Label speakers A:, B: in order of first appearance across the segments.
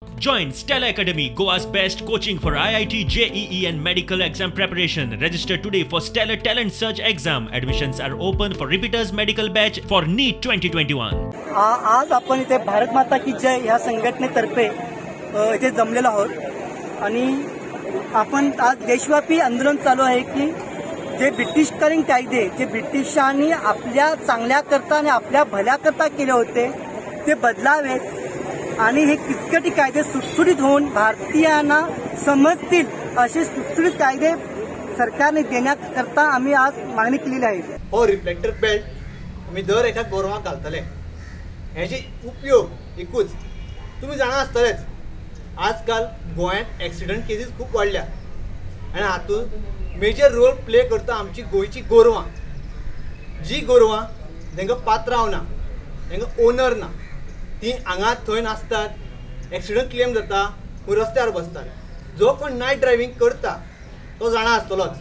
A: Join Stella Academy, Goa's best coaching for IIT, JEE and medical exam preparation. Register today for Stellar Talent Search exam. Admissions are open for repeaters medical batch for NEET 2021.
B: आज आपण इथे भारत माता की जय या संघटनेतर्फे इथे जमलेलो आहोत आणि आपण आज देशव्यापी आंदोलन चालू आहे की जे ब्रिटिशकालीन कायदे जे ब्रिटिशांनी आपल्या चांगल्याकरता आणि आपल्या भल्याकरता केले होते ते बदलावेत आणि हे किचकटी कायदे सुटसुटीत होऊन भारतीयांना समजतील असे सुटसुटीत कायदे सरकारने देण्याकरता आम्ही आज मागणी केलेली आहे।
C: हो रिफ्लेक्टर बेल्ट आम्ही दर एका गोरवाक घालतले हेचे उपयोग एकूच तुम्ही जाणा आसतलेच आजकाल गोंयांत एक्सिडेंट केसीस खूप वाढल्या आणि हातूंत मेजर रोल प्ले करता आमची गोंयची गोरवां जी गोरवां तांकां पात्रांव ना तांकां ओनर ना ती हांगा थंय नासतात एक्सिडेंट क्लेम जाता रस्त्यार बसतात जो कोण नायट ड्रायव्हिंग करता तो जाणा आसतलोच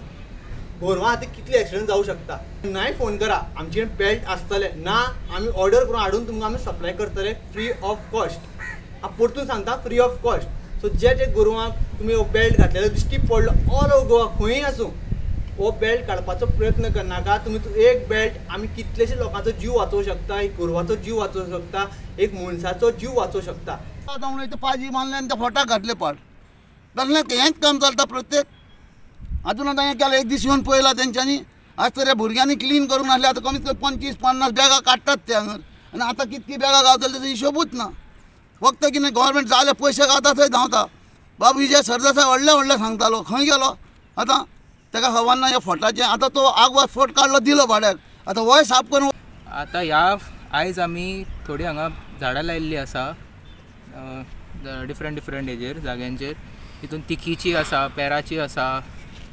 C: गोरवां खातीर कितले एक्सिडेंट जावं शकता। नाय फोन करा आमचे बेल्ट आसतले ना आमी ऑर्डर करून हाडून तुमकां आमी सप्लाय करतले फ्री ऑफ कॉस्ट। हांव परतून सांगता फ्री ऑफ कॉस्ट। सो जे गोरवांक तुमी हो बेल्ट घातलेलो दिश्टी पडलो ऑल ओवर गोवा खंयी आसूं हो बेल्ट काडपाचो प्रयत्न करनाका। तुमी एक बेल्ट आमी कितलेशे लोकांचो जीव वाचोवंक शकता, एक गोरवाचो जीव वाचोवंक शकता, एक मनशाचो जीव वाचोवंक शकता।
D: आतां इथं पाजी मारले आनी त्या फोटाक घातले पाड जाल्यार हेंच काम चलता प्रत्येक अजून आतां हें केलें एक दीस येवन पळयला तेंच्यांनी आज तर भुरग्यांनी क्लीन करून हाडले आतां कमीत कमी 25-50 बॅगां काडटात ते हांगर आनी आतां कितकी बॅगां गावतले तेजो हिशोबूच ना। फक्त कितें गव्हर्मेंट जाले पयशे गावता थंय धांवता। बाबू विजय सरदेसाय व्हडले सांगतालो खंय गेलो आतां ताका खबर ना ह्या फोटाचें आतां तो आगवाद फोट काडलो दिलो भाड्याक आतां वय साफ करून
E: आतां ह्या आयज आमी थोडी हांगा झाडां लायिल्लीं आसा डिफरंट हेजेर जाग्यांचेर तितून तिखीची आसा, पेराची आसा,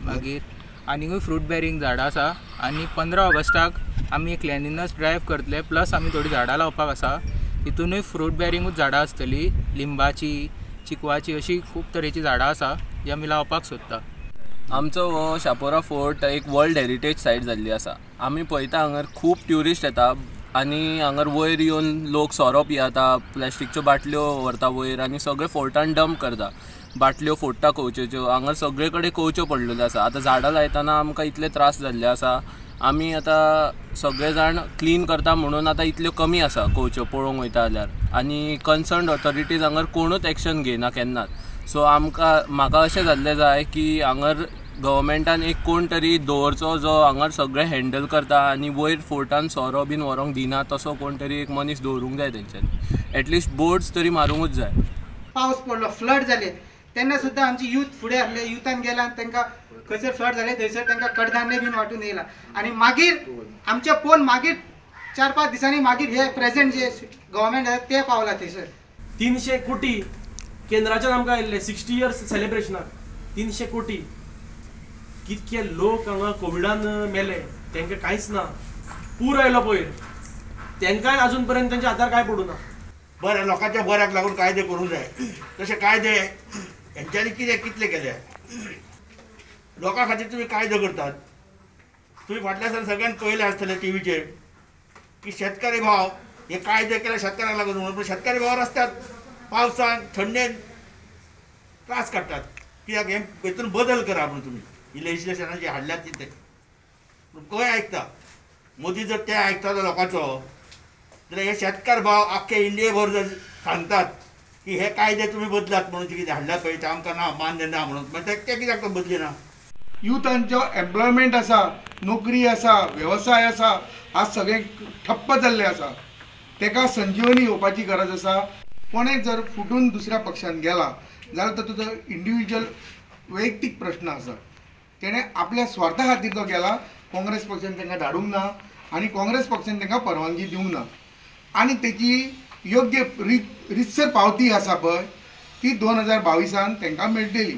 E: मागीर आनीकूय फ्रूट बेरिंग झाडां आसा आनी 15 ऑगस्टाक आमी एक क्लेनिनस ड्रायव करतले प्लस आमी थोडी झाडां लावपाक आसा तितूनय फ्रूट बेरिंगूच झाडां आसतलीं लिंबाची, चिकवाची अशी खूब तरेची झाडां आसा जी आमी लावपाक सोदता।
F: आमचो हो शापोरा फोर्ट एक वर्ल्ड हेरिटेज सायट जाल्ली आसा। आमी पळयता हांगर खूब ट्युरिस्ट येता आनी हांगर वयर येवन लोक सोरो पियेता, प्लास्टिकच्यो बाटल्यो व्हरता वयर आनी सगळे फोर्टान डंप करता। बाटल्यो फोडटा कवचेच्यो हांगर सगळे कडेन कवच्यो पडलेल्यो आसा। आतां झाडां लायतना आमकां इतले त्रास जाल्ले आसा आमी आतां सगळे जाण क्लीन करता म्हणून आतां इतल्यो कमी आसा कवच्यो पळोवंक वयता जाल्यार आनी कन्सर्न्ड ऑथॉरिटीज हांगर कोणूच एक्शन घेयना केन्नाच। सो म्हाका अशें जाल्लें जाय की हांगर गव्हर्मेंटान एक कोण तरी दवरचो जो हांगर सगळें हँडल करता आनी वयर फोर्टान सोरो बीन व्हरोंक दिना तसो कोण तरी एक मनीस दवरूंक जाय तेंच्यांनी एटलिस्ट बोर्ड्स तरी मारूंकूच जाय।
B: पावस पडलो फ्लड जाले तेन्ना सुद्दां आमची यूथ फुडें आहले युथान गेला आनी तांकां खंयसर फ्लड जाले थंयसर तांकां कडधान्य बीन वांटून येयला आनी मागीर आमचे पोवन मागीर 4-5 दिसांनी मागीर हे प्रेझेंट जे गव्हर्मेंट आसा ते पावला थंयसर
G: 300 कोटी केंद्राच्यान आमकां आयिल्ले 60 इयर्स सेलिब्रेशनाक 300 कोटी कितके लोक हांगा कोविडान मेले तांकां कांयच ना पूर आयलो पयर तांकांय अजून पर्यंत तांच्या हातार कांय पडूं ना।
H: बरें लोकांच्या बऱ्याक लागून कायदे करूंक जाय तशे कायदे हेंच्यांनी कितले केले लोकां खातीर तुमी कायदे करतात। तुमी फाटल्या सर सगळ्यांनी पळयलें आसतलें टीव्हीचेर की शेतकरी भाव हे कायदे केले शेतकऱ्यांक लागून म्हणून शेतकरी भाव रस्त्यार पावसान थंडेन त्रास काडटात कित्याक हे हितून बदल करा म्हणून तुमी ही लेजिस्लेशनां जी हाडल्यात तिथे खंय आयकता मोदी जर ते आयकतालो लोकांचो जाल्यार हे शेतकार भाव आख्खे इंडियेभर जर सांगतात की हे कायदे तुमी बदलात म्हणून कितें हाडल्यात पळय ते आमकां ना मान्य ना म्हणून ते कित्याक तो बदलिना।
I: युथांचो एम्प्लॉयमेंट आसा, नोकरी आसा, वेवसाय आसा आज सगळें ठप्प जाल्लें आसा तेका संजीवनी येवपाची गरज आसा। कोणें जर फुटून दुसऱ्या पक्षान गेला जाल्यार ताचो इंडिविज्युअल वैयक्तीक प्रश्न आसा तेणें आपल्या स्वार्था खातीर तो गेला काँग्रेस पक्षान तांकां धाडूंक ना आनी काँग्रेस पक्षान तांकां परवानगी दिवंक ना आनी तेची योग्य रितसर पावती आसा पळय ती 2022 तांकां मेळटली।